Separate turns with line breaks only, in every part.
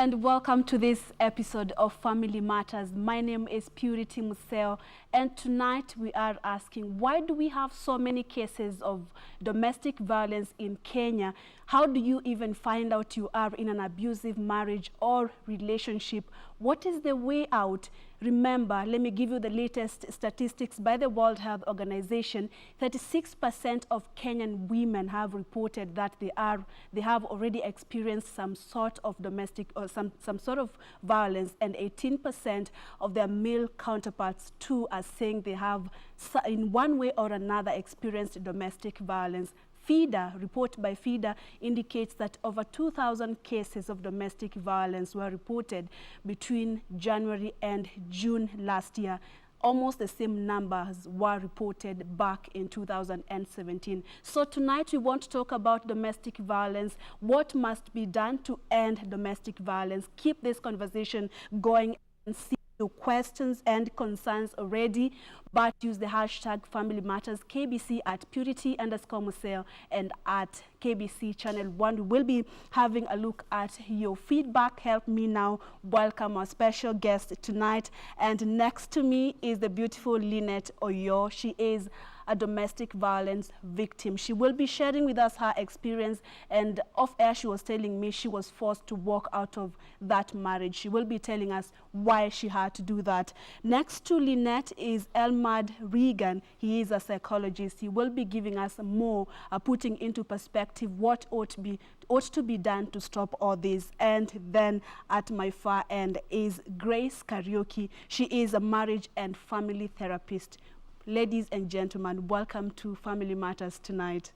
and welcome to this episode of Family Matters. My name is Purity Museo, and tonight we are asking, why do we have so many cases of domestic violence in Kenya? How do you even find out you are in an abusive marriage or relationship? What is the way out? Remember, let me give you the latest statistics by the World Health Organization. 36% of Kenyan women have reported that they have already experienced some sort of domestic or some sort of violence, and 18% of their male counterparts too are saying they have in one way or another experienced domestic violence. FIDA, report by FIDA, indicates that over 2,000 cases of domestic violence were reported between January and June last year. Almost the same numbers were reported back in 2017. So tonight we want to talk about domestic violence, what must be done to end domestic violence. Keep this conversation going and see your questions and concerns already, but use the hashtag Family Matters KBC at Purity_Museo and at KBC Channel 1. We will be having a look at your feedback. Help me now welcome our special guest tonight. And next to me is the beautiful Linet Oyoo. She is a domestic violence victim. She will be sharing with us her experience, and off air she was telling me she was forced to walk out of that marriage. She will be telling us why she had to do that. Next to Linet is Elmard Rigan. He is a psychologist. He will be giving us more, putting into perspective what ought to be done to stop all this. And then at my far end is Grace Kariuki. She is a marriage and family therapist. Ladies and gentlemen, welcome to Family Matters tonight.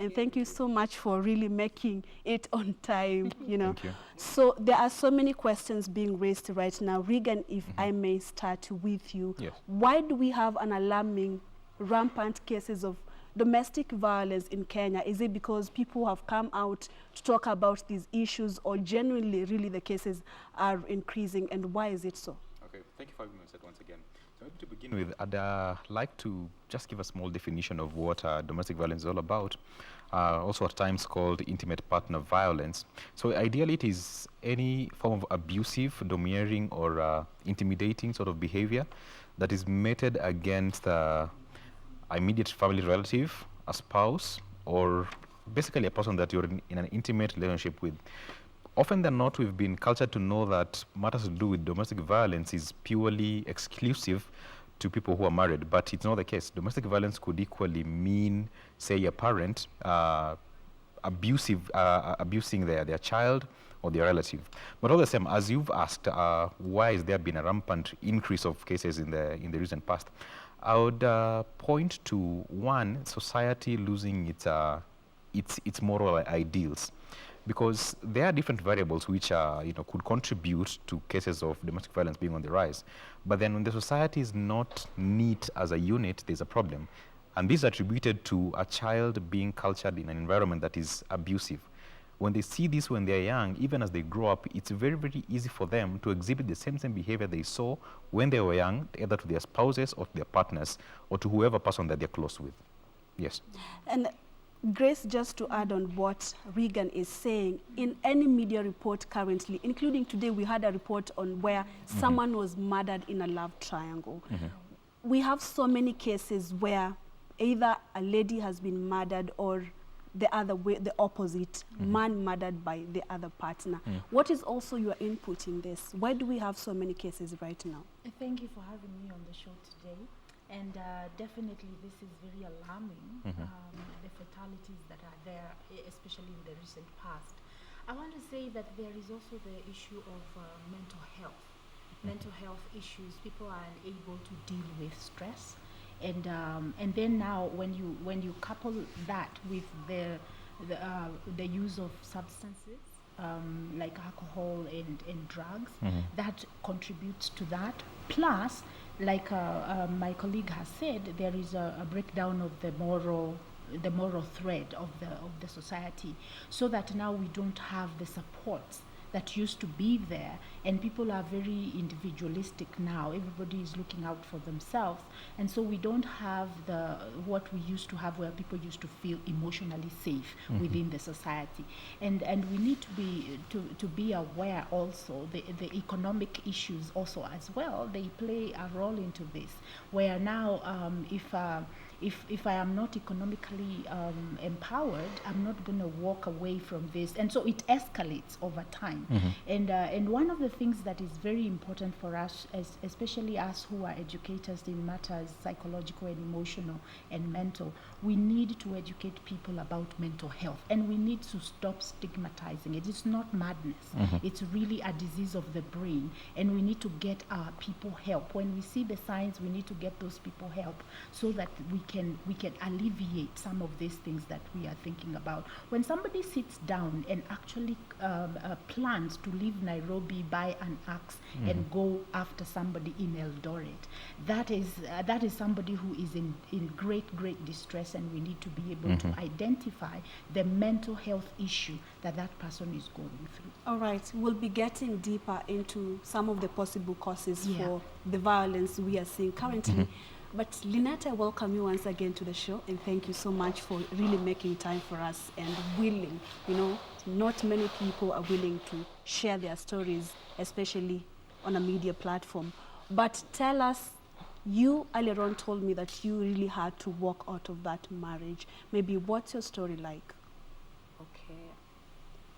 And thank you so much for really making it on time, you know.
Thank you.
So there are so many questions being raised right now. Rigan, if I may start with you.
Yes.
Why do we have an alarming, rampant cases of domestic violence in Kenya? Is it because people have come out to talk about these issues, or genuinely, really, the cases are increasing, and why is it so?
Okay, thank you for having me once again. So to begin with, I'd like to just give a small definition of what domestic violence is all about, also at times called intimate partner violence. So ideally it is any form of abusive, domineering, or intimidating sort of behavior that is meted against an immediate family relative, a spouse, or basically a person that you're in an intimate relationship with. Often than not, we've been cultured to know that matters to do with domestic violence is purely exclusive to people who are married, but it's not the case. Domestic violence could equally mean, say, a parent abusing their child or their relative. But all the same, as you've asked, why has there been a rampant increase of cases in the recent past? I would point to one, society losing its moral ideals. Because there are different variables which could contribute to cases of domestic violence being on the rise. But then when the society is not neat as a unit, there's a problem. And this is attributed to a child being cultured in an environment that is abusive. When they see this when they're young, even as they grow up, it's very, very easy for them to exhibit the same behavior they saw when they were young, either to their spouses or to their partners or to whoever person that they're close with. Yes.
And Grace, just to add on what Rigan is saying, in any media report currently, including today, we had a report on where someone was murdered in a love triangle. We have so many cases where either a lady has been murdered or the other way, the opposite, man murdered by the other partner. What is also your input in this? Why do we have so many cases right now?
Thank you for having me on the show today. And definitely this is very alarming, the fatalities that are there, especially in the recent past. I want to say that there is also the issue of mental health. Mental health issues, people are unable to deal with stress. And then now when you couple that with the use of substances, like alcohol and drugs, that contributes to that. Plus, like my colleague has said, there is a breakdown of the moral thread of the society, so that now we don't have the supports that used to be there, and people are very individualistic now. Everybody is looking out for themselves, and so we don't have what we used to have, where people used to feel emotionally safe within the society. And we need to be aware also the economic issues also as well. They play a role into this, where now if I am not economically empowered, I'm not going to walk away from this, and so it escalates over time. And one of the things that is very important for us, especially us who are educators in matters psychological and emotional and mental, we need to educate people about mental health, and we need to stop stigmatizing it. It's not madness. It's really a disease of the brain, and we need to get our people help. When we see the signs, we need to get those people help, so that we can alleviate some of these things that we are thinking about. When somebody sits down and actually plans to leave Nairobi, buy an axe, and go after somebody in Eldoret, that is somebody who is in great distress, and we need to be able to identify the mental health issue that person is going through.
All right, we'll be getting deeper into some of the possible causes for the violence we are seeing currently. But Linet, I welcome you once again to the show, and thank you so much for really making time for us and willing. Not many people are willing to share their stories, especially on a media platform. But tell us, you earlier on told me that you really had to walk out of that marriage. Maybe what's your story like?
Okay,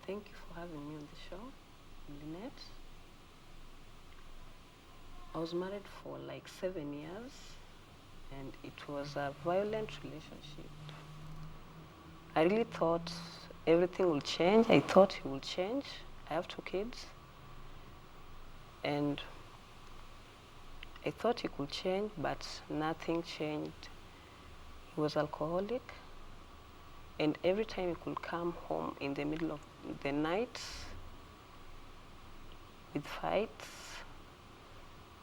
thank you for having me on the show, Linet. I was married for like 7 years, and it was a violent relationship. I really thought everything will change. I thought he will change. I have 2 kids, and I thought he could change, but nothing changed. He was alcoholic, and every time he could come home in the middle of the night with fights,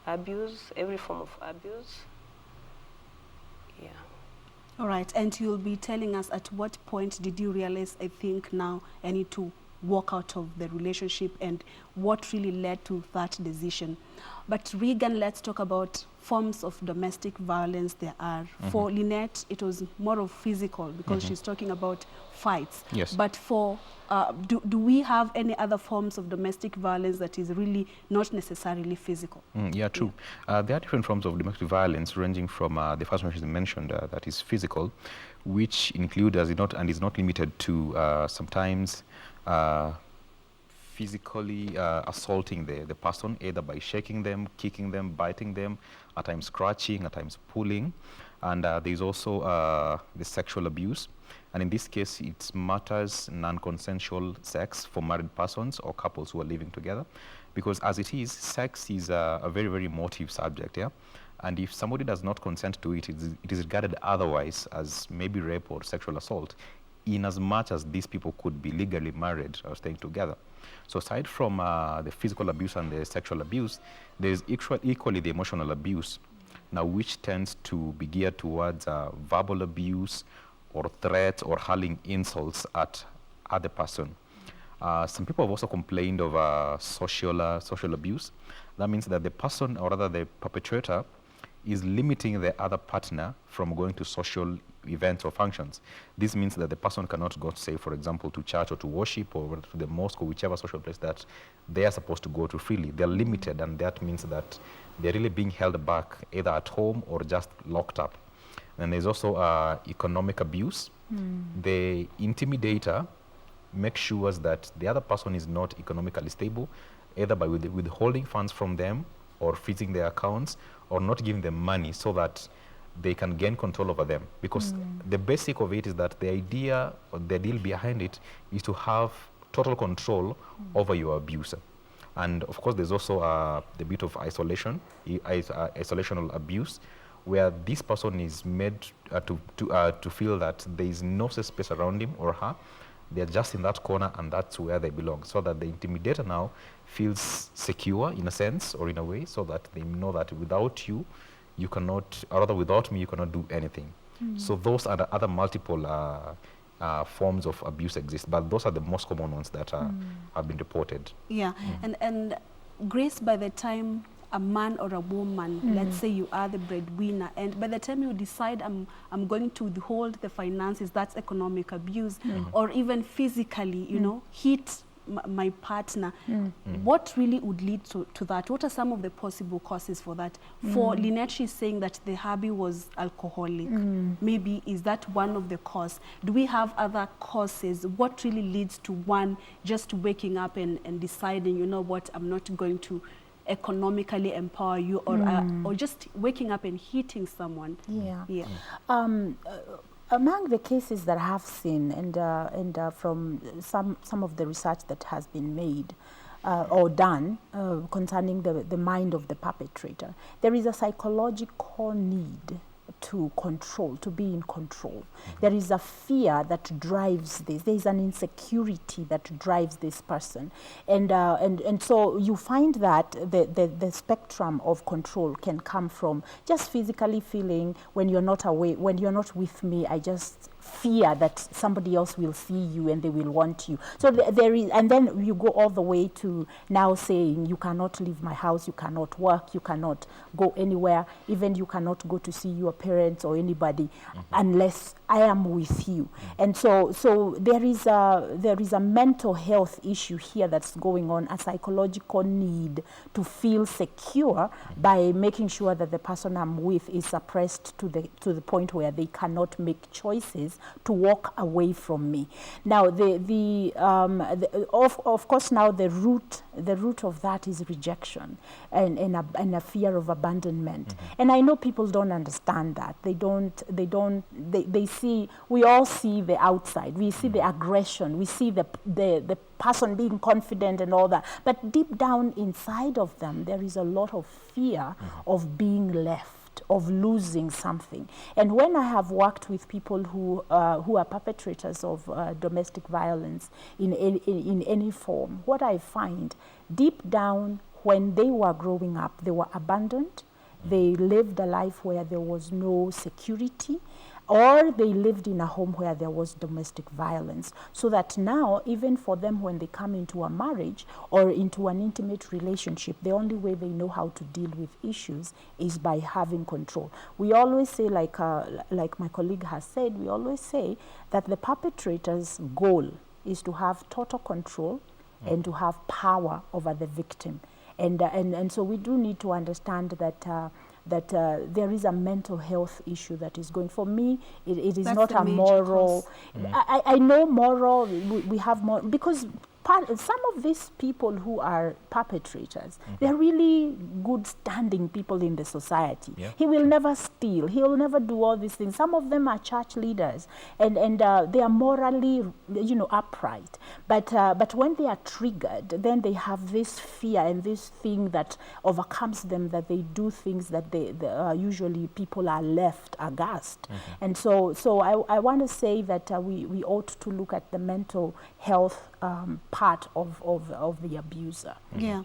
abuse, every form of abuse. Yeah.
All right, and you'll be telling us at what point did you realize, I think now I need to walk out of the relationship, and what really led to that decision. But Rigan, let's talk about forms of domestic violence there are. For Linet, it was more of physical, because she's talking about fights.
Yes.
But for, do we have any other forms of domestic violence that is really not necessarily physical?
Yeah, true. There are different forms of domestic violence, ranging from the first one she mentioned, that is physical, which include, is not limited to sometimes physically assaulting the person, either by shaking them, kicking them, biting them, at times scratching, at times pulling. And there's also the sexual abuse. And in this case, it matters non-consensual sex for married persons or couples who are living together. Because as it is, sex is a very, very emotive subject, yeah? And if somebody does not consent to it, it is regarded otherwise as maybe rape or sexual assault, in as much as these people could be legally married or staying together. So aside from the physical abuse and the sexual abuse, there is equally the emotional abuse, now which tends to be geared towards verbal abuse or threats or hurling insults at other person. Some people have also complained of social abuse. That means that the person, or rather the perpetrator, is limiting the other partner from going to social events or functions. This means that the person cannot go, say, for example, to church or to worship or to the mosque or whichever social place that they are supposed to go to freely. They're limited, and that means that they're really being held back, either at home or just locked up. And there's also economic abuse. The intimidator makes sure that the other person is not economically stable, either by withholding funds from them or freezing their accounts or not giving them money so that they can gain control over them. Because the basic of it is that the idea or the deal behind it is to have total control over your abuser. And of course, there's also the bit of isolational abuse, where this person is made to feel that there is no safe space around him or her. They're just in that corner, and that's where they belong, so that the intimidator now feels secure in a sense or in a way, so that they know that without you, you cannot, or rather without me, you cannot do anything. So those are the other multiple forms of abuse exist, but those are the most common ones that have been reported.
Yeah, and Grace, by the time a man or a woman, let's say you are the breadwinner, and by the time you decide I'm going to withhold the finances, that's economic abuse, or even physically, you know, hit my partner, what really would lead to that? What are some of the possible causes for that? For Linet, she's saying that the hubby was alcoholic. Maybe is that one of the causes? Do we have other causes? What really leads to one just waking up and deciding, you know what, I'm not going to economically empower you, or just waking up and hitting someone?
Yeah. Among the cases that I have seen, and from some of the research that has been made or done concerning the mind of the perpetrator, there is a psychological need to control, to be in control. There is a fear that drives this. There is an insecurity that drives this person, and so you find that the spectrum of control can come from just physically feeling, when you're not away, when you're not with me, I just fear that somebody else will see you and they will want you. So there is, and then you go all the way to now saying you cannot leave my house, you cannot work, you cannot go anywhere, even you cannot go to see your parents or anybody unless I am with you. And so there is a mental health issue here that's going on, a psychological need to feel secure by making sure that the person I'm with is suppressed to the point where they cannot make choices to walk away from me. Now, of course, now the root of that is rejection and a fear of abandonment. And I know people don't understand that. They see, we all see the outside. We see the aggression. We see the person being confident and all that. But deep down inside of them, there is a lot of fear of being left, of losing something. And when I have worked with people who are perpetrators of domestic violence in any form, what I find, deep down, when they were growing up, they were abandoned. They lived a life where there was no security, or they lived in a home where there was domestic violence. So that now, even for them, when they come into a marriage or into an intimate relationship, the only way they know how to deal with issues is by having control. We always say, like my colleague has said, we always say that the perpetrator's goal is to have total control and to have power over the victim. And so we do need to understand that there is a mental health issue that is going. For me, it is
That's
not a moral. I know moral. We have more because some of these people who are perpetrators, they're really good standing people in the society. He will never steal. He will never do all these things. Some of them are church leaders, and they are morally, upright. But when they are triggered, then they have this fear and this thing that overcomes them, that they do things that they usually people are left aghast. And so I want to say that we ought to look at the mental health part of the abuser.
Yeah.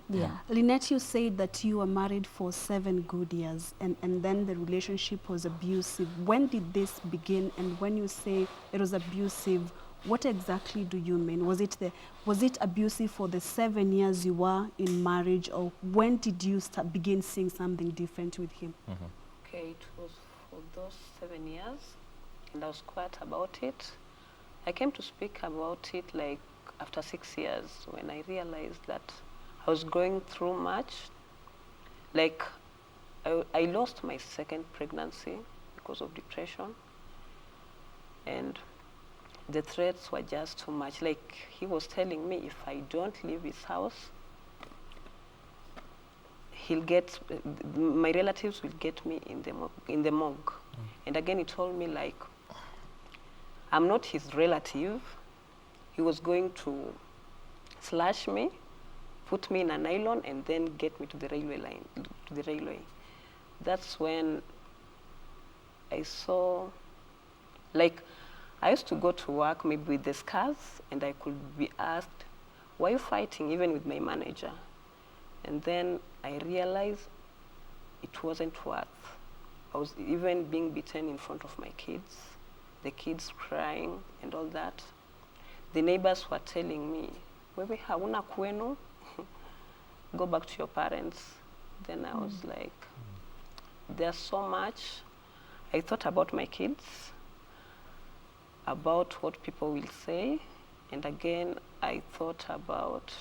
Linet, you said that you were married for 7 good years, and then the relationship was abusive. When did this begin? And when you say it was abusive, what exactly do you mean? Was it abusive for the 7 years you were in marriage, or when did you begin seeing something different with him?
Okay, it was for those 7 years, and I was quiet about it. I came to speak about it like after 6 years, when I realized that I was going through much. Like, I lost my second pregnancy because of depression, and the threats were just too much. Like, he was telling me if I don't leave his house, my relatives will get me in the morgue. And again, he told me, like, I'm not his relative. He was going to slash me, put me in a nylon, and then get me to the railway. That's when I saw, like, I used to go to work maybe with the scars, and I could be asked, why are you fighting, even with my manager? And then I realized it wasn't worth. I was even being beaten in front of my kids. the kids crying and all that. The neighbors were telling me, wewe hauna kwenu, go back to your parents. Then I was like, there's so much. I thought about my kids, about what people will say, and again, I thought about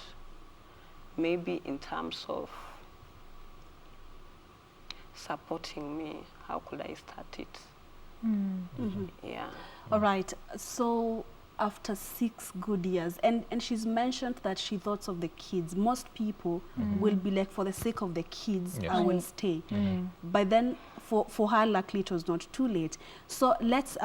maybe in terms of supporting me, how could I start it? Yeah.
All right. So after 6 good years, and she's mentioned that she thought of the kids. Most people will be like, for the sake of the kids,
Yes.
I will stay. But then for her, luckily, it was not too late. So let's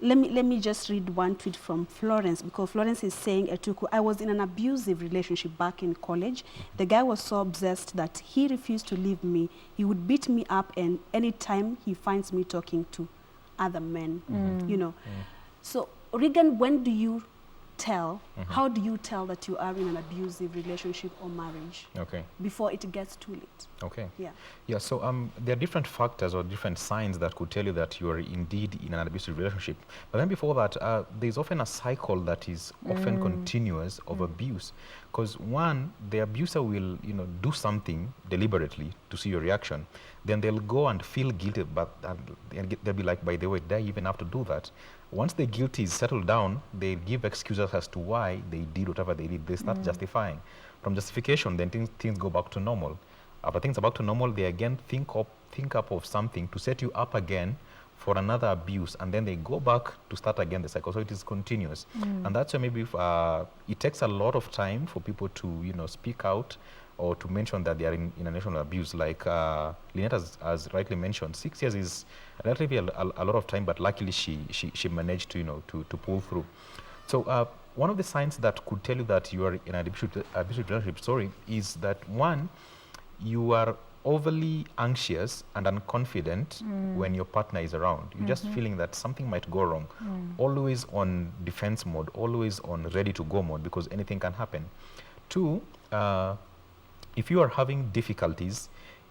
let me just read one tweet from Florence, because Florence is saying, Etuku, I was in an abusive relationship back in college. The guy was so obsessed that he refused to leave me. He would beat me up, and anytime he finds me talking to other men, you know. So Rigan, when do you tell, how do you tell that you are in an abusive relationship or marriage?
Okay.
Before it gets too late.
Okay.
Yeah.
Yeah, so there are different factors or different signs that could tell you that you are indeed in an abusive relationship. But then before that, there's often a cycle that is often continuous of abuse. Because one, the abuser will, do something deliberately to see your reaction. Then they'll go and feel guilty, but they'll be like, by the way, did I even have to do that? Once the guilt is settled down, they give excuses as to why they did whatever they did. They start justifying. From justification, then things go back to normal. After things are back to normal, they again think up of something to set you up again for another abuse, and then they go back to start again the cycle. So it is continuous. And that's why maybe it takes a lot of time for people to speak out or to mention that they are in a national abuse. Like Linet has rightly mentioned, 6 years is relatively a lot of time, but luckily she managed to pull through. So one of the signs that could tell you that you are in an abusive relationship, is that one, you are overly anxious and unconfident when your partner is around. You're just feeling that something might go wrong. Always on defense mode, always on ready to go mode, because anything can happen. Two, if you are having difficulties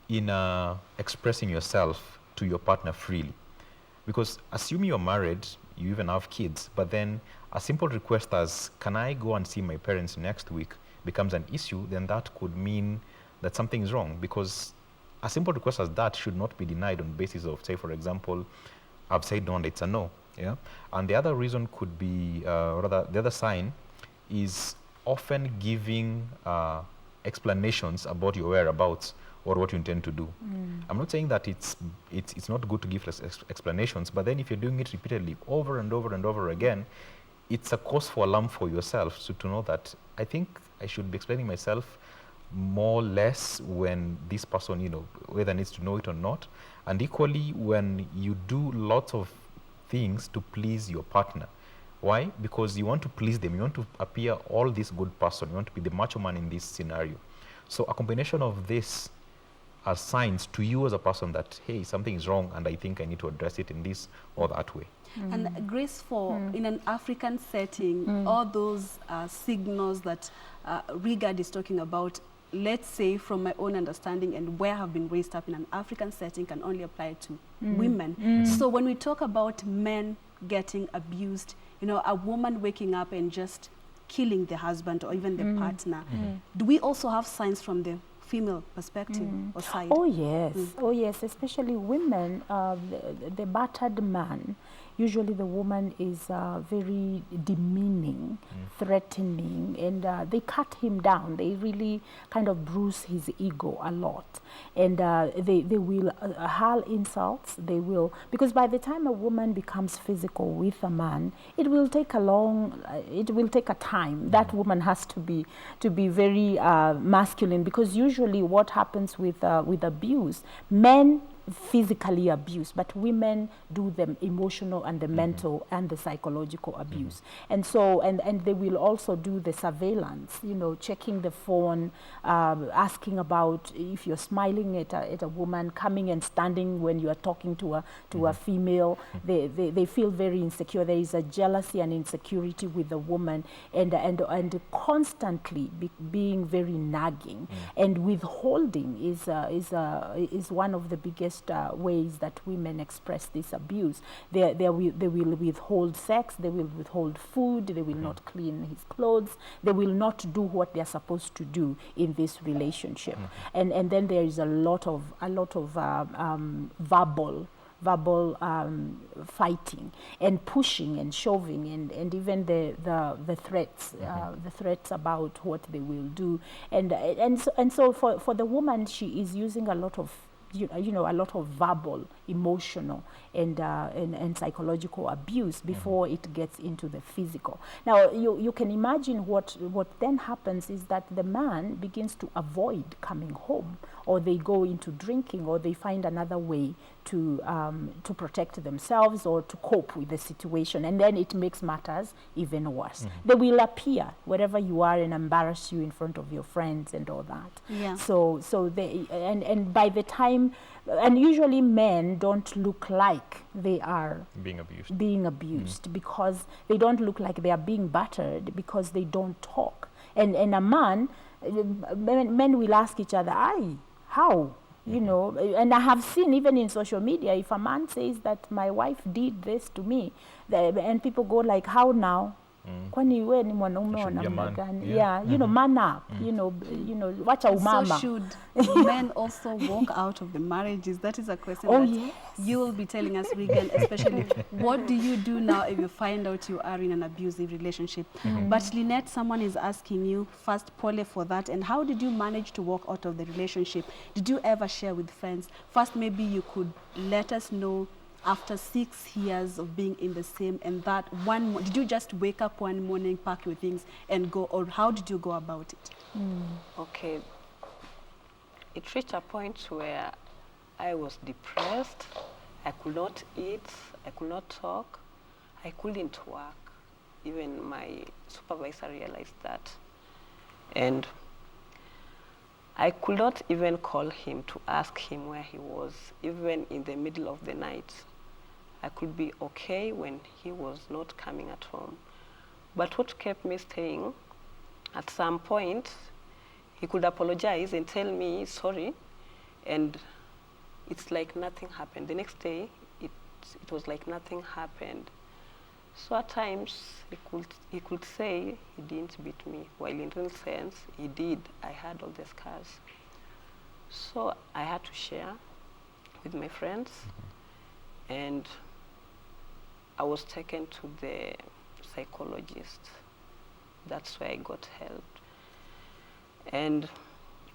in expressing yourself to your partner freely, because assume you're married, you even have kids, but then a simple request as, can I go and see my parents next week, becomes an issue, then that could mean that something is wrong, because a simple request as that should not be denied on basis of, say, for example, I've said no and it's a no. Yeah. And the other reason could be, rather, the other sign is often giving explanations about your whereabouts or what you intend to do. I'm not saying that it's not good to give explanations, but then if you're doing it repeatedly over and over and over again, it's a cause for alarm for yourself. So to know that I think I should be explaining myself more or less when this person, whether needs to know it or not. And equally, when you do lots of things to please your partner. Why? Because you want to please them. You want to appear all this good person. You want to be the macho man in this scenario. So a combination of this are signs to you as a person that, hey, something is wrong and I think I need to address it in this or that way.
And Grace, in an African setting, all those signals that Rigan is talking about, let's say from my own understanding and where I've been raised up in an African setting, can only apply to women. So when we talk about men getting abused, a woman waking up and just killing the husband or even the partner, do we also have signs from the female perspective or side?
Oh yes, oh yes, especially women, the battered man, usually the woman is very demeaning, threatening, and they cut him down. They really kind of bruise his ego a lot. And they will hurl insults. They will, because by the time a woman becomes physical with a man, it will take a time. That woman has to be very masculine, because usually what happens with abuse, men physically abuse, but women do the emotional and the mental and the psychological abuse. And so, and they will also do the surveillance, checking the phone, asking about if you're smiling at a woman, coming and standing when you are talking to a female. They feel very insecure. There is a jealousy and insecurity with the woman, and constantly being very nagging, and withholding is one of the biggest biggest ways that women express this abuse. They will withhold sex, they will withhold food, they will not clean his clothes, they will not do what they're supposed to do in this relationship. And then there is a lot of verbal fighting and pushing and shoving and even the threats, the threats about what they will do. And so for the woman, she is using a lot of a lot of verbal, emotional, and psychological abuse before it gets into the physical. Now, you can imagine what then happens is that the man begins to avoid coming home, or they go into drinking, or they find another way to protect themselves or to cope with the situation, and then it makes matters even worse. They will appear wherever you are and embarrass you in front of your friends and all that.
Yeah.
So they and by the time, and usually men don't look like they are being abused because they don't look like they are being battered because they don't talk. And a man, men will ask each other, how? And I have seen even in social media, if a man says that my wife did this to me, and people go like, how now? Kwani we ni mwanaume wa namna gani? Yeah, man up, wacha umama.
So should men also walk out of the marriages? That is a question that
yes.
you will be telling us, Rigan, especially what do you do now if you find out you are in an abusive relationship? But Linet, someone is asking you, first, pole for that, and how did you manage to walk out of the relationship? Did you ever share with friends? First, maybe you could let us know, after 6 years of being in the same, and that did you just wake up one morning, pack your things and go, or how did you go about it?
Okay. It reached a point where I was depressed. I could not eat. I could not talk. I couldn't work. Even my supervisor realized that. And I could not even call him to ask him where he was, even in the middle of the night. I could be okay when he was not coming at home. But what kept me staying, at some point, he could apologize and tell me sorry, and it's like nothing happened. The next day, it was like nothing happened. So at times, he could say he didn't beat me, while in real sense, he did. I had all the scars. So I had to share with my friends, and I was taken to the psychologist. That's where I got help. And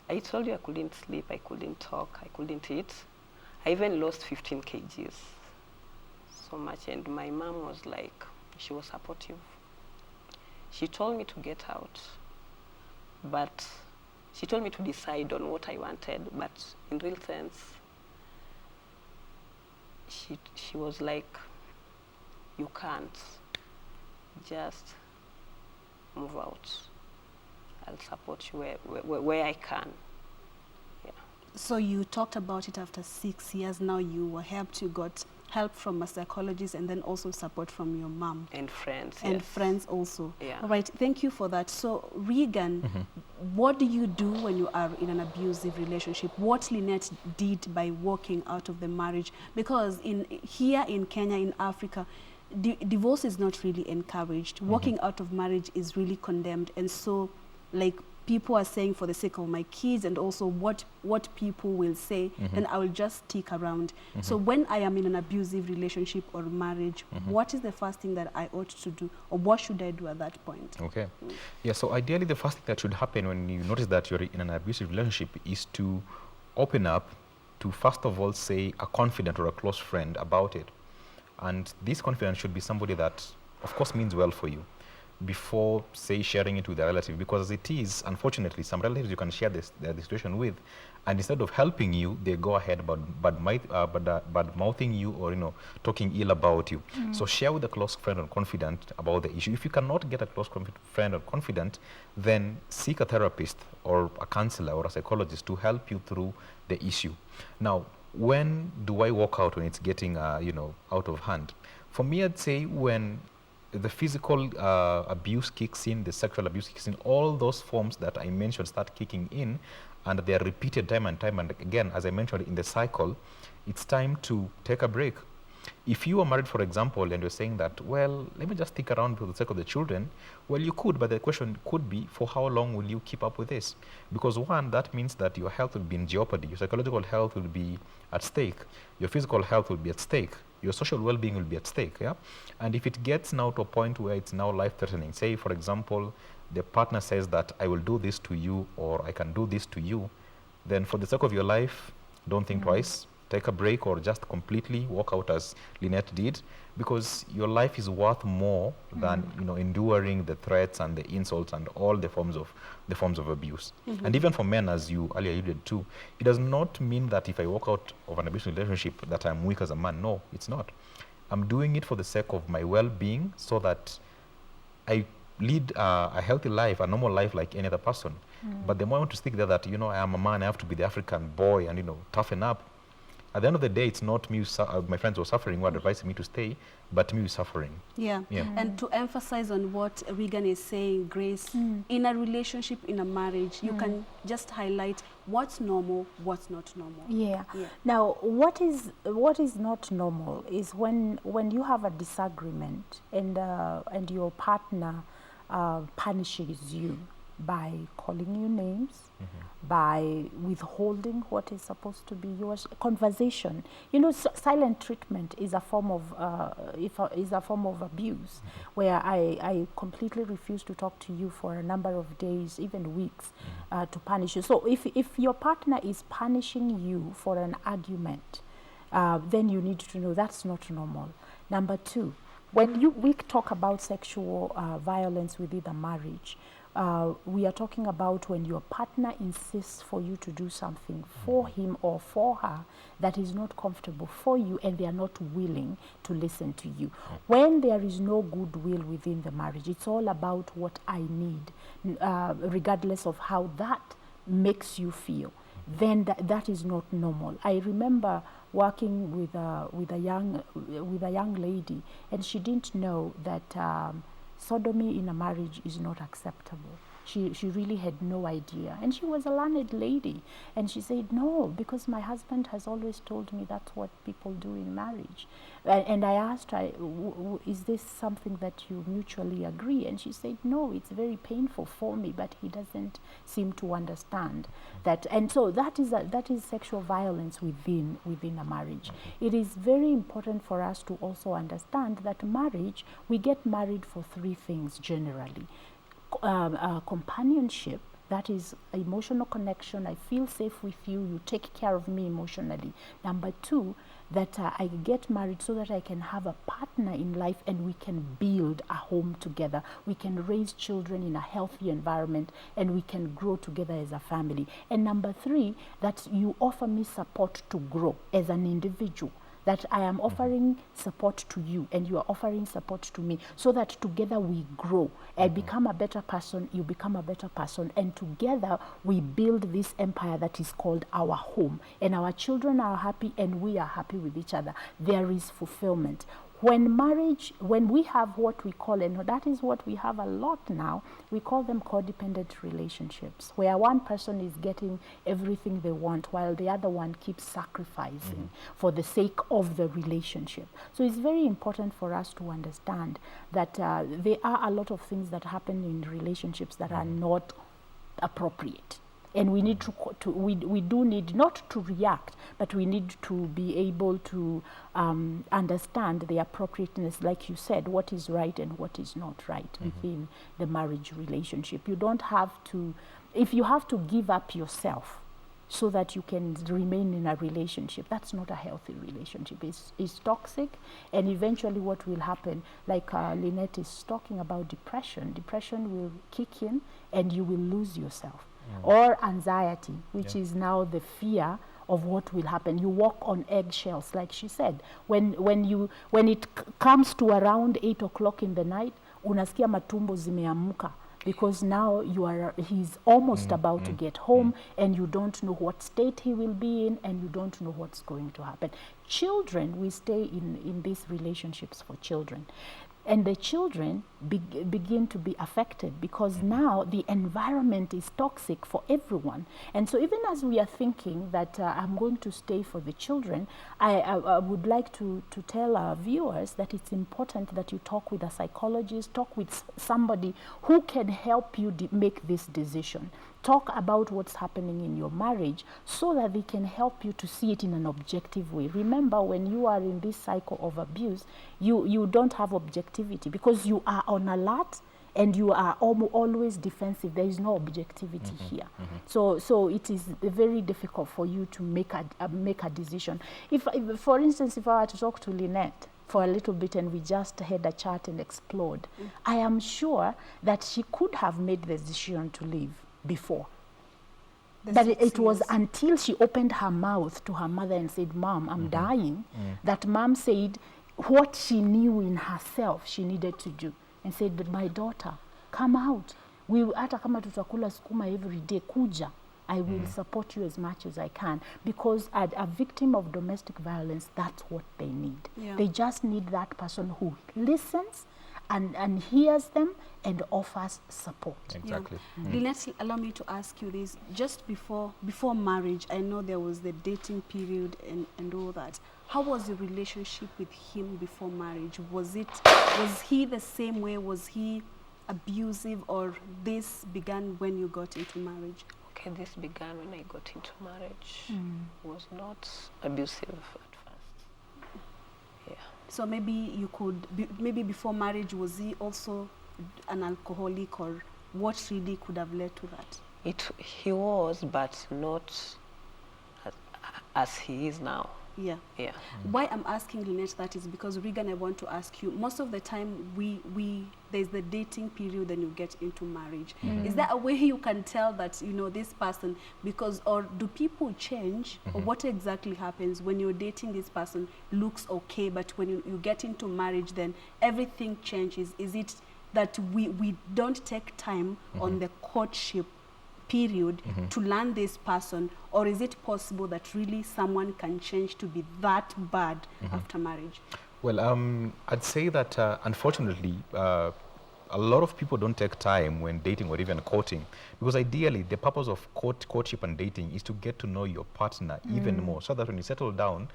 I told you I couldn't sleep, I couldn't talk, I couldn't eat. I even lost 15 kgs, so much. And my mom was like, she was supportive. She told me to get out, but she told me to decide on what I wanted, but in real sense, she was like, you can't, just move out. I'll support you where I can. Yeah.
So you talked about it after 6 years. Now you were helped. You got help from a psychologist and then also support from your mom.
And friends.
And
yes.
friends also.
Yeah.
All right. Thank you for that. So Rigan, what do you do when you are in an abusive relationship? What Linet did by walking out of the marriage? Because here in Kenya, in Africa, divorce is not really encouraged. Walking out of marriage is really condemned. And so, like, people are saying, for the sake of my kids and also what people will say, then I will just stick around. So when I am in an abusive relationship or marriage, what is the first thing that I ought to do, or what should I do at that point?
Okay. Yeah, so ideally the first thing that should happen when you notice that you're in an abusive relationship is to open up to, first of all, say a confidant or a close friend about it. And this confidant should be somebody that, of course, means well for you before, say, sharing it with a relative. Because as it is, unfortunately, some relatives you can share the situation with, and instead of helping you, they go ahead bad mouthing you, or talking ill about you. So share with a close friend or confidant about the issue. If you cannot get a close friend or confidant, then seek a therapist or a counselor or a psychologist to help you through the issue. Now, when do I walk out when it's getting out of hand? For me, I'd say when the physical abuse kicks in, the sexual abuse kicks in, all those forms that I mentioned start kicking in, and they are repeated time and time and again, as I mentioned in the cycle, it's time to take a break. If you are married, for example, and you're saying that, well, let me just stick around for the sake of the children, well, you could, but the question could be, for how long will you keep up with this? Because one, that means that your health will be in jeopardy. Your psychological health will be at stake. Your physical health will be at stake. Your social well-being will be at stake, yeah? And if it gets now to a point where it's now life-threatening, say, for example, the partner says that I will do this to you or I can do this to you, then for the sake of your life, don't think twice. Take a break or just completely walk out as Linet did, because your life is worth more than enduring the threats and the insults and all the forms of abuse. And even for men, as you earlier alluded to, it does not mean that if I walk out of an abusive relationship that I'm weak as a man. No, it's not. I'm doing it for the sake of my well-being, so that I lead a healthy life, a normal life like any other person. But the more I want to stick there that, I am a man, I have to be the African boy and, toughen up. At the end of the day, it's not me, my friends were suffering, who advising me to stay, but me suffering.
Yeah. And to emphasize on what Rigan is saying, Grace, in a relationship, in a marriage, you can just highlight what's normal, what's not normal.
Yeah. Now, what is not normal is when you have a disagreement and your partner punishes you by calling you names, by withholding what is supposed to be yours. Conversation, silent treatment is a form of abuse, where I completely refuse to talk to you for a number of days, even weeks, to punish you. So if your partner is punishing you for an argument, then you need to know that's not normal. Number two, when we talk about sexual violence within a marriage, we are talking about when your partner insists for you to do something for him or for her that is not comfortable for you, and they are not willing to listen to you. When there is no goodwill within the marriage, it's all about what I need, regardless of how that makes you feel, then that is not normal. I remember working with a young lady, and she didn't know that sodomy in a marriage is not acceptable. She really had no idea, and she was a learned lady, and she said, no, because my husband has always told me that's what people do in marriage. And I asked her, is this something that you mutually agree? And she said, no, it's very painful for me, but he doesn't seem to understand that. And so that is sexual violence within a marriage. It is very important for us to also understand that marriage, we get married for three things generally. Companionship, that is emotional connection. I feel safe with you, you take care of me emotionally. Number two, that I get married so that I can have a partner in life and we can build a home together. We can raise children in a healthy environment and we can grow together as a family. And number three, that you offer me support to grow as an individual. That I am offering support to you and you are offering support to me, so that together we grow. I become a better person, you become a better person, and together we build this empire that is called our home. And our children are happy and we are happy with each other. There is fulfillment. When we have what we call, and that is what we have a lot now, we call them codependent relationships, where one person is getting everything they want while the other one keeps sacrificing for the sake of the relationship. So it's very important for us to understand that there are a lot of things that happen in relationships that are not appropriate. And we need we do need not to react, but we need to be able to understand the appropriateness, like you said, what is right and what is not right within the marriage relationship. You don't have to, if you have to give up yourself so that you can remain in a relationship, that's not a healthy relationship. It's toxic, and eventually what will happen, like Linet is talking about depression will kick in and you will lose yourself. Or anxiety, which is now the fear of what will happen. You walk on eggshells, like she said. When it comes to around 8 o'clock in the night, unasikia matumbo zimeamuka, because now he's almost about to get home, and you don't know what state he will be in, and you don't know what's going to happen. Children, we stay in these relationships for children. And the children begin to be affected because now the environment is toxic for everyone. And so even as we are thinking that I'm going to stay for the children, I would like to tell our viewers that it's important that you talk with a psychologist, talk with somebody who can help you make this decision. Talk about what's happening in your marriage so that they can help you to see it in an objective way. Remember, when you are in this cycle of abuse, you don't have objectivity because you are on alert and you are always defensive. There is no objectivity here. So it is very difficult for you to make a decision. If, for instance, if I were to talk to Linet for a little bit and we just had a chat and explored, I am sure that she could have made the decision to leave before. But it was until she opened her mouth to her mother and said, "Mom, I'm dying," that mom said what she knew in herself she needed to do and said, "But my daughter, come out. Hata kama tutakula sukuma every day, kuja. I will support you as much as I can." Because a victim of domestic violence, that's what they need. They just need that person who listens and hears them and offers support.
Exactly.
Linet, allow me to ask you this. Just before marriage, I know there was the dating period and all that. How was your relationship with him before marriage? Was he the same way? Was he abusive, or this began when you got into marriage?
Okay, this began when I got into marriage. Was not abusive at first. Yeah.
So maybe you could, maybe before marriage, was he also an alcoholic, or what really could have led to that?
He was, but not as he is now.
Yeah. Why I'm asking Linet that is because, Rigan, I want to ask you, most of the time there's the dating period and you get into marriage. Is there a way you can tell that, you know, this person, because, or do people change, or what exactly happens when you're dating this person, looks okay, but when you get into marriage, then everything changes? Is it that we don't take time on the courtship period to learn this person, or is it possible that really someone can change to be that bad after marriage?
Well, I'd say that unfortunately, a lot of people don't take time when dating or even courting, because ideally the purpose of courtship and dating is to get to know your partner even more, so that when you settle down,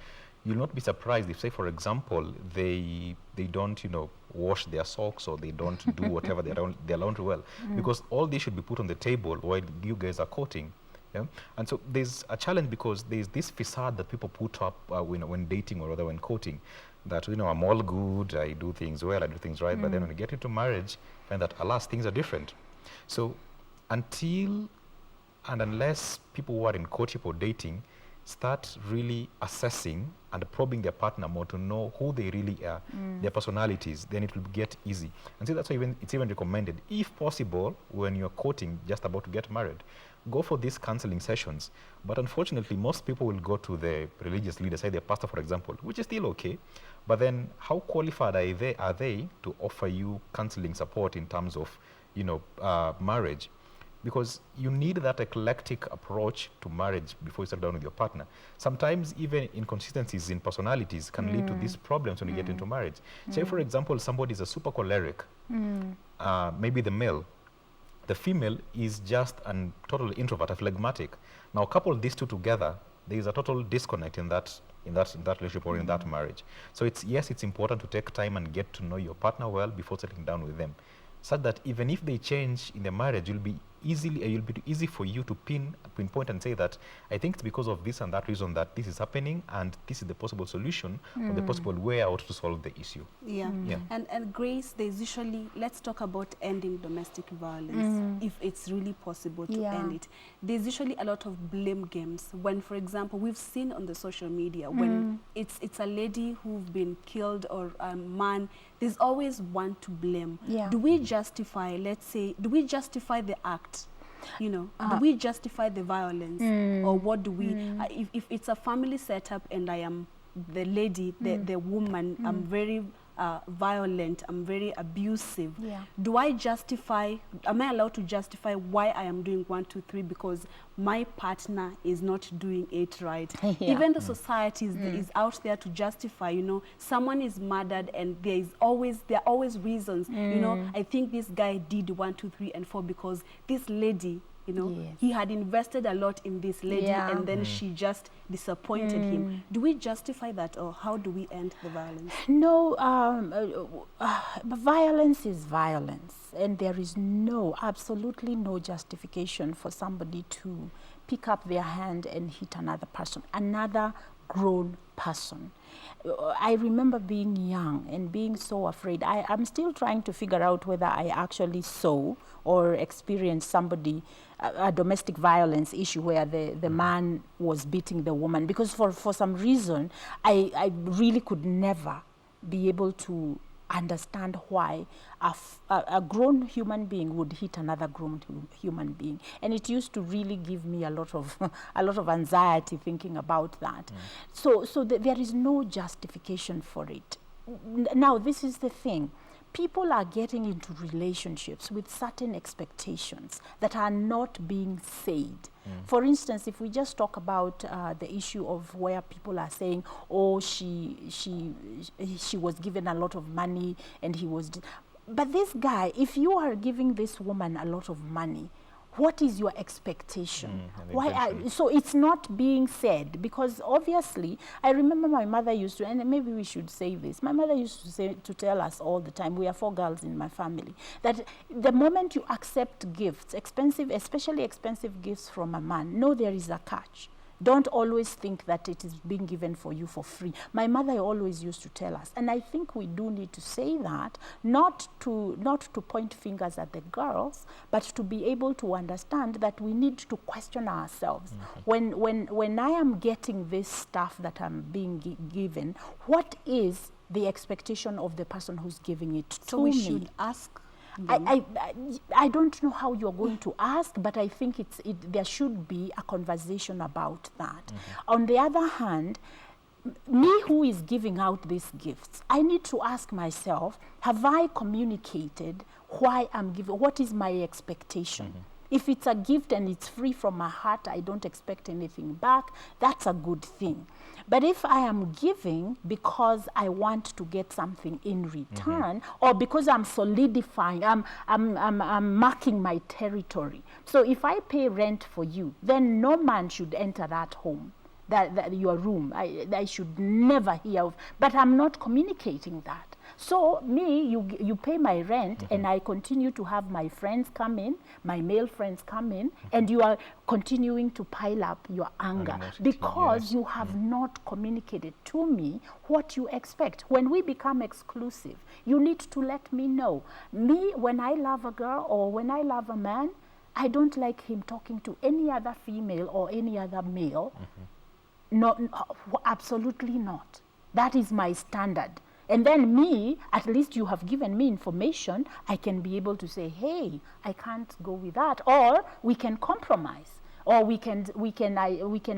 you'll not be surprised if, say, for example, they don't, you know, wash their socks, or they don't do whatever their laundry well, because all this should be put on the table while you guys are courting. Yeah? And so there's a challenge, because there's this facade that people put up when dating, or rather when courting, that, you know, I'm all good, I do things well, I do things right, but then when you get into marriage, find that, alas, things are different. So until and unless people who are in courtship or dating start really assessing and probing their partner more to know who they really are, their personalities, then it will get easy. And so that's why it's even recommended, if possible, when you're courting, just about to get married, go for these counseling sessions. But unfortunately, most people will go to the religious leader, say their pastor, for example, which is still okay. But then how qualified are they to offer you counseling support in terms of, you know, marriage? Because you need that eclectic approach to marriage before you settle down with your partner. Sometimes even inconsistencies in personalities can lead to these problems when you get into marriage. Say, for example, somebody is a super choleric, maybe the male. The female is just a total introvert, a phlegmatic. Now, couple these two together, there is a total disconnect in that relationship or in that marriage. So it's important to take time and get to know your partner well before settling down with them, such that even if they change in the marriage, it'll be easy for you to pinpoint and say that, I think it's because of this and that reason that this is happening, and this is the possible solution or the possible way out to solve the issue.
And Grace, there's usually, let's talk about ending domestic violence, if it's really possible to end it. There's usually a lot of blame games when, for example, we've seen on the social media, when it's a lady who's been killed or a man, there's always one to blame. Do we justify, let's say, do we justify the act? You know, do we justify the violence, or what do we? If it's a family setup and I am the lady, the woman, I'm very violent, I'm very abusive,
Yeah.
do I justify, am I allowed to justify why I am doing 1, 2, 3 because my partner is not doing it right?
Yeah.
Even the society is out there to justify, you know, someone is murdered and there are always reasons, you know, I think this guy did 1, 2, 3 and 4 because this lady, you know,
Yes.
he had invested a lot in this lady and then she just disappointed him. Do we justify that, or how do we end the violence?
No, violence is violence, and there is absolutely no justification for somebody to pick up their hand and hit another person, another grown person. I remember being young and being so afraid. I'm still trying to figure out whether I actually saw or experienced somebody, a domestic violence issue where the man was beating the woman, because for some reason, I really could never be able to understand why a grown human being would hit another grown human being, and it used to really give me a lot of anxiety thinking about that. So there is no justification for it. Now, this is the thing. People are getting into relationships with certain expectations that are not being said. For instance, if we just talk about the issue of where people are saying, oh, she was given a lot of money and he was... But this guy, if you are giving this woman a lot of money, what is your expectation? So it's not being said, because obviously, I remember my mother used to, and maybe we should say this, my mother used to tell us all the time, we are 4 girls in my family, that the moment you accept gifts, especially expensive gifts from a man, know there is a catch. Don't always think that it is being given for you for free. My mother always used to tell us, and I think we do need to say that, not to point fingers at the girls, but to be able to understand that we need to question ourselves. When I am getting this stuff that I'm being given, what is the expectation of the person who's giving it to me?
So we should ask.
I don't know how you're going to ask, but I think there should be a conversation about that. On the other hand, me who is giving out these gifts, I need to ask myself, have I communicated why I'm giving, what is my expectation? If it's a gift and it's free from my heart, I don't expect anything back, that's a good thing. But if I am giving because I want to get something in return, or because I'm solidifying, I'm marking my territory. So if I pay rent for you, then no man should enter that home, that your room. I should never hear of, but I'm not communicating that. So me, you pay my rent and I continue to have my friends come in, my male friends come in, and you are continuing to pile up your anger because you have not communicated to me what you expect. When we become exclusive, you need to let me know. Me, when I love a girl or when I love a man, I don't like him talking to any other female or any other male. No, absolutely not. That is my standard. And then me, at least you have given me information, I can be able to say, hey, I can't go with that. Or we can compromise. Or we can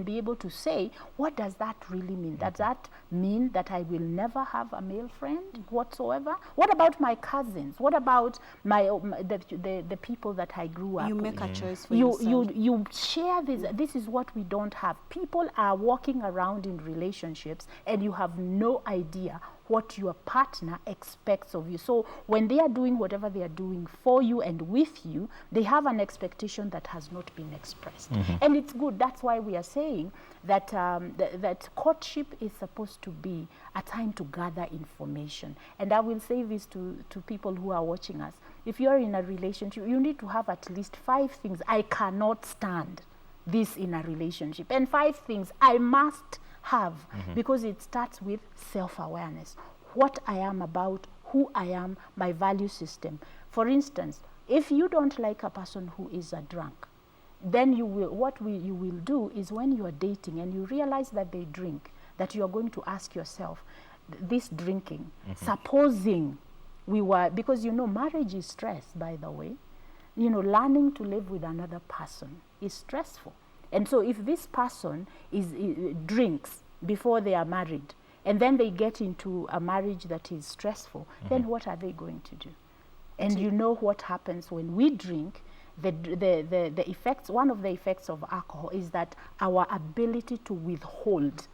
be able to say, what does that really mean? Does that mean that I will never have a male friend whatsoever? What about my cousins? What about the people that I grew up with?
You make a choice for yourself.
You share this. This is what we don't have. People are walking around in relationships and you have no idea what your partner expects of you. So when they are doing whatever they are doing for you and with you, they have an expectation that has not been expressed. And it's good. That's why we are saying that that courtship is supposed to be a time to gather information. And I will say this to people who are watching us. If you're in a relationship, you need to have at least 5 things. I cannot stand this in a relationship. And 5 things I must have, because it starts with self-awareness. What I am about, who I am, my value system. For instance, if you don't like a person who is a drunk, then you will do is when you are dating and you realize that they drink, that you are going to ask yourself, this drinking, supposing we were, because marriage is stress, by the way, learning to live with another person is stressful. And so if this person drinks before they are married, and then they get into a marriage that is stressful, then what are they going to do? And you know what happens when we drink. The effects, one of the effects of alcohol is that our ability to withhold,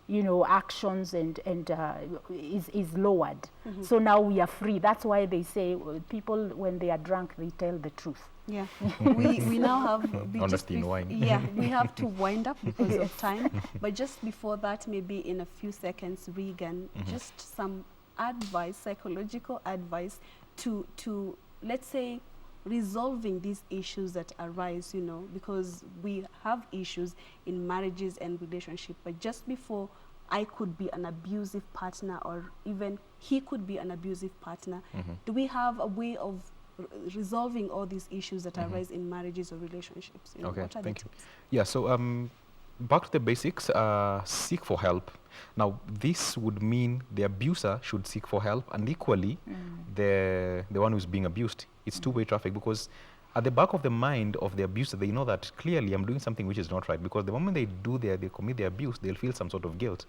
you know, actions is lowered. So now we are free. That's why they say people, when they are drunk, they tell the truth.
Yeah, we now have
honesty in wine.
Yeah, we have to wind up because of time. But just before that, maybe in a few seconds, Rigan, just some advice, psychological advice to let's say resolving these issues that arise, you know, because we have issues in marriages and relationships. But just before I could be an abusive partner, or even he could be an abusive partner, do we have a way of resolving all these issues that arise in marriages or relationships? You know,
Okay,
what are
thank
the
you.
tips?
Yeah, so back to the basics, seek for help. Now, this would mean the abuser should seek for help, and equally, the one who's being abused. It's two-way traffic, because at the back of the mind of the abuser, they know that clearly I'm doing something which is not right, because the moment they commit the abuse, they'll feel some sort of guilt.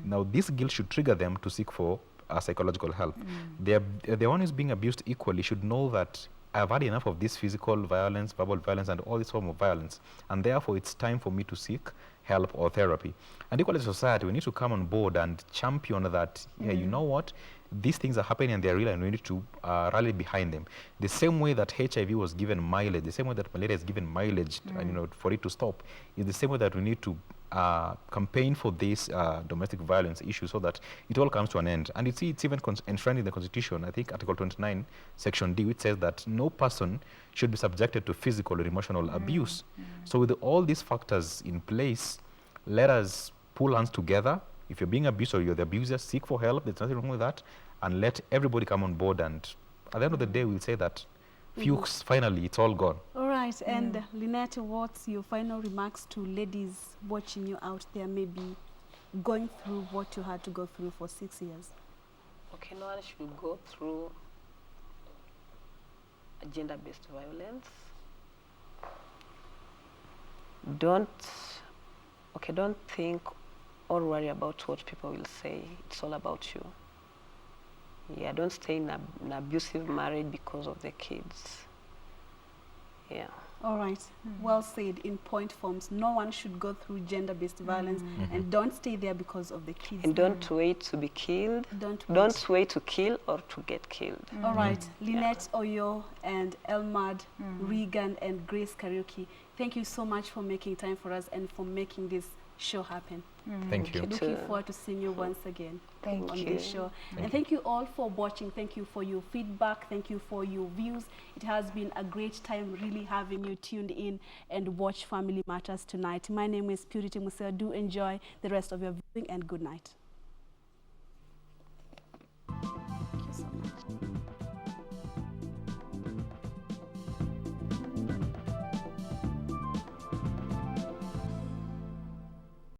Now, this guilt should trigger them to seek for psychological help. The one who's being abused equally should know that I've had enough of this physical violence, verbal violence, and all this form of violence, and therefore it's time for me to seek help or therapy. And equally, society, we need to come on board and champion that, yeah, you know what, these things are happening and they're real, and we need to rally behind them. The same way that HIV was given mileage, the same way that malaria is given mileage, you know, for it to stop, is the same way that we need to campaign for this domestic violence issue, so that it all comes to an end. And it's even enshrined in the Constitution, I think Article 29, Section D, which says that no person should be subjected to physical or emotional abuse. So with all these factors in place, let us pull hands together. If you're being abused or you're the abuser, seek for help. There's nothing wrong with that. And let everybody come on board. And at the end of the day, we'll say that finally, it's all gone.
All right, and Linet, what's your final remarks to ladies watching you out there, maybe going through what you had to go through for 6 years?
Okay, no one should go through gender-based violence. Don't think or worry about what people will say. It's all about you. Yeah, don't stay in an abusive marriage because of the kids. Yeah.
All right, well said in point forms. No one should go through gender-based violence, and don't stay there because of the kids.
And don't wait to be killed. Don't wait to kill or to get killed.
All right, Linet, Oyoo, and Elmard, Rigan, and Grace Kariuki, thank you so much for making time for us and for making this show happen.
Thank you.
Looking forward to seeing you once again on
you.
this show. And thank you all for watching. Thank you for your feedback. Thank you for your views. It has been a great time really having you tuned in and watch Family Matters tonight. My name is Purity Museo. Do enjoy the rest of your viewing, and good night.